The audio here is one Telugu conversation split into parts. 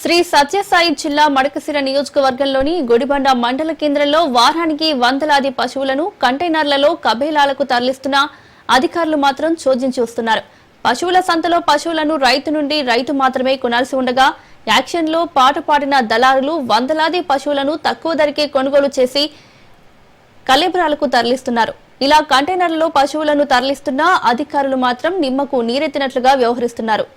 శ్రీ సత్యసాయి జిల్లా మడకశిర నియోజకవర్గంలోని గుడిబండ మండల కేంద్రంలో వారానికి వందలాది పశువులను కంటైనర్లలో కబేలాలకు తరలిస్తున్న అధికారులు మాత్రం చోద్యం చూస్తున్నారు. పశువుల సంతలో పశువులను రైతు నుండి రైతు మాత్రమే కొనాల్సి ఉండగా యాక్షన్లో పాట పాడిన దళారులు వందలాది పశువులను తక్కువ ధరకే కొనుగోలు చేసి కలేబరాలకు తరలిస్తున్నారు. ఇలా కంటైనర్లలో పశువులను తరలిస్తున్న అధికారులు మాత్రం నిమ్మకు నీరెత్తినట్లుగా వ్యవహరిస్తున్నారు.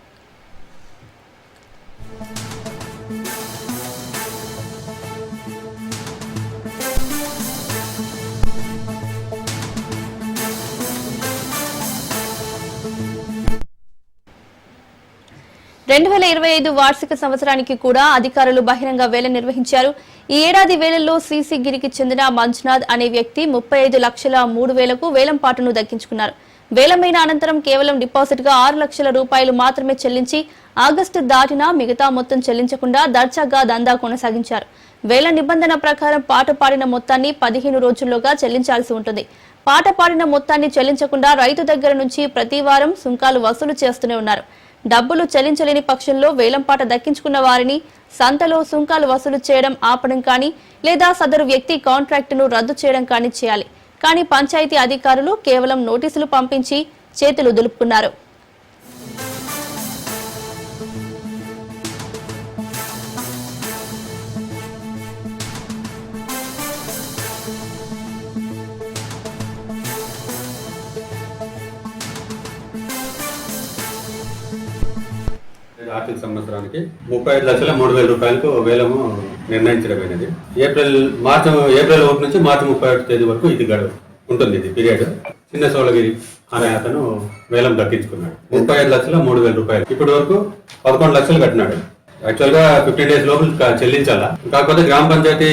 రెండు 2025 వార్షిక సంవత్సరానికి కూడా అధికారులు బహిరంగ వేలం నిర్వహించారు. ఈ ఏడాది వేలంలో గిరికి చెందిన మంజునాథ్ అనే వ్యక్తి 35,03,000కు వేలం పాటను దక్కించుకున్నారు. వేలమైన అనంతరం కేవలం డిపాజిట్ గా 6 లక్షల రూపాయలు మాత్రమే చెల్లించి ఆగస్టు దాటినా మిగతా మొత్తం చెల్లించకుండా దర్జాగా దందా కొనసాగించారు. వేల నిబంధన ప్రకారం పాట పాడిన మొత్తాన్ని 15 రోజుల్లోగా చెల్లించాల్సి ఉంటుంది. పాట పాడిన మొత్తాన్ని చెల్లించకుండా రైతు దగ్గర నుంచి ప్రతి వారం సుంకాలు వసూలు చేస్తూనే ఉన్నారు. డబ్బులు చెల్లించలేని పక్షంలో వేలంపాట దక్కించుకున్న వారిని సంతలో సుంకాలు వసూలు చేయడం ఆపడం కానీ లేదా సదరు వ్యక్తి కాంట్రాక్టును రద్దు చేయడం కానీ చేయాలి. కానీ పంచాయతీ అధికారులు కేవలం నోటీసులు పంపించి చేతులు దులుపుకున్నారు. ఆర్థిక సంవత్సరానికి 35,03,000 రూపాయలకు వేలము నిర్ణయించడమైనది. ఏప్రిల్ 1 నుంచి మార్చి 31 తేదీ వరకు ఇది గడువు ఉంటుంది. ఇది పీరియడ్. చిన్న సోళగిరి అనే అతను వేలం దక్కించుకున్నాడు. 35,03,000 రూపాయలు. ఇప్పటి వరకు 11 లక్షలు కట్టినాడు. యాక్చువల్ గా 15 డేస్ లోపల చెల్లించాలా. కాకపోతే గ్రామ పంచాయతీ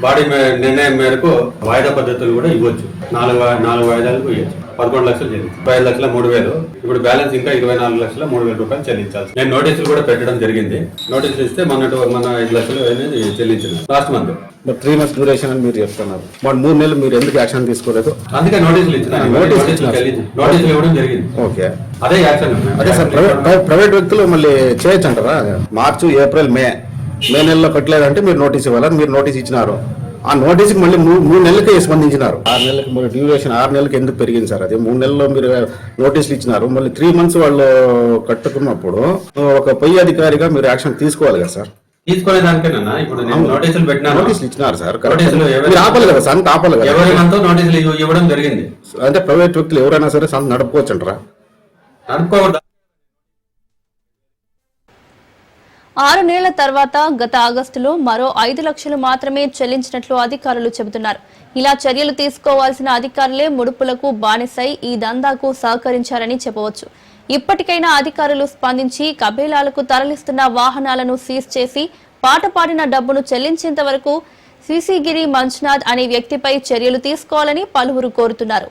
బాడీ నిర్ణయం మేరకు వాయిదా పద్ధతులు కూడా ఇవ్వచ్చు. 4 వాయిదాలకు ఇవ్వచ్చు. 11 లక్షలు చెల్లించాలి. 35,03,000. ఇప్పుడు బ్యాలెన్స్ ఇంకా 24,03,000 రూపాయలు చెల్లించాలి. నేను నోటీసులు కూడా పెట్టడం జరిగింది. నోటీసులు ఇస్తే మన 5 లక్షలు అనేది చెల్లించిన లాస్ట్ మంత్. 3 months డ్యూరేషన్ అని మీరు చెప్తున్నారు. 3 నెలలు మీరు ఎందుకు యాక్షన్ తీసుకోలేదు? అందుకే నోటీసులు ఇచ్చిన. నోటీసులు ఇవ్వడం జరిగింది. ఓకే, అదే యాక్షన్. అదే సార్, ప్రైవేట్ వ్యక్తులు మళ్ళీ చేయొచ్చు అంటారా? మార్చి, ఏప్రిల్, మే నెలలో పెట్టలేదంటే మీరు నోటీస్ ఇవ్వాలని మీరు నోటీస్ ఇచ్చినారు. ఆ నోటీస్కి మళ్ళీ 3 నెలలకే స్పందించినారు. 6 నెలలకు మరి డ్యూరేషన్ 6 నెలలకు ఎందుకు పెరిగింది సార్? అది 3 నెలల్లో మీరు నోటీసులు ఇచ్చినారు. మళ్ళీ 3 months వాళ్ళు కట్టుకున్నప్పుడు ఒక పై అధికారిగా మీరు యాక్షన్ తీసుకోవాలి కదా సార్? తీసుకోలేదానికేనా ఇప్పుడు నోటీసులు పెట్టినా? నోటీసులు ఇచ్చినారు సార్. ఆపాలి కదా సంత, ఆపాలి కదా. ఎవరితో నోటీసులు ఇవ్వడం జరిగింది. అంటే ప్రైవేట్ వ్యక్తులు ఎవరైనా సరే సంత నడుపుకోవచ్చు అంటారా? నడుపుకోవద్దు. 6 నెలల తర్వాత గత ఆగస్టులో మరో 5 లక్షలు మాత్రమే చెల్లించినట్లు అధికారులు చెబుతున్నారు. ఇలా చర్యలు తీసుకోవాల్సిన అధికారులే ముడుపులకు బానిసై ఈ దందాకు సహకరించారని చెప్పవచ్చు. ఇప్పటికైనా అధికారులు స్పందించి కబేలాలకు తరలిస్తున్న వాహనాలను సీజ్ చేసి పాట పాడిన డబ్బును చెల్లించేంత వరకు గిరి మంజునాథ్ అనే వ్యక్తిపై చర్యలు తీసుకోవాలని పలువురు కోరుతున్నారు.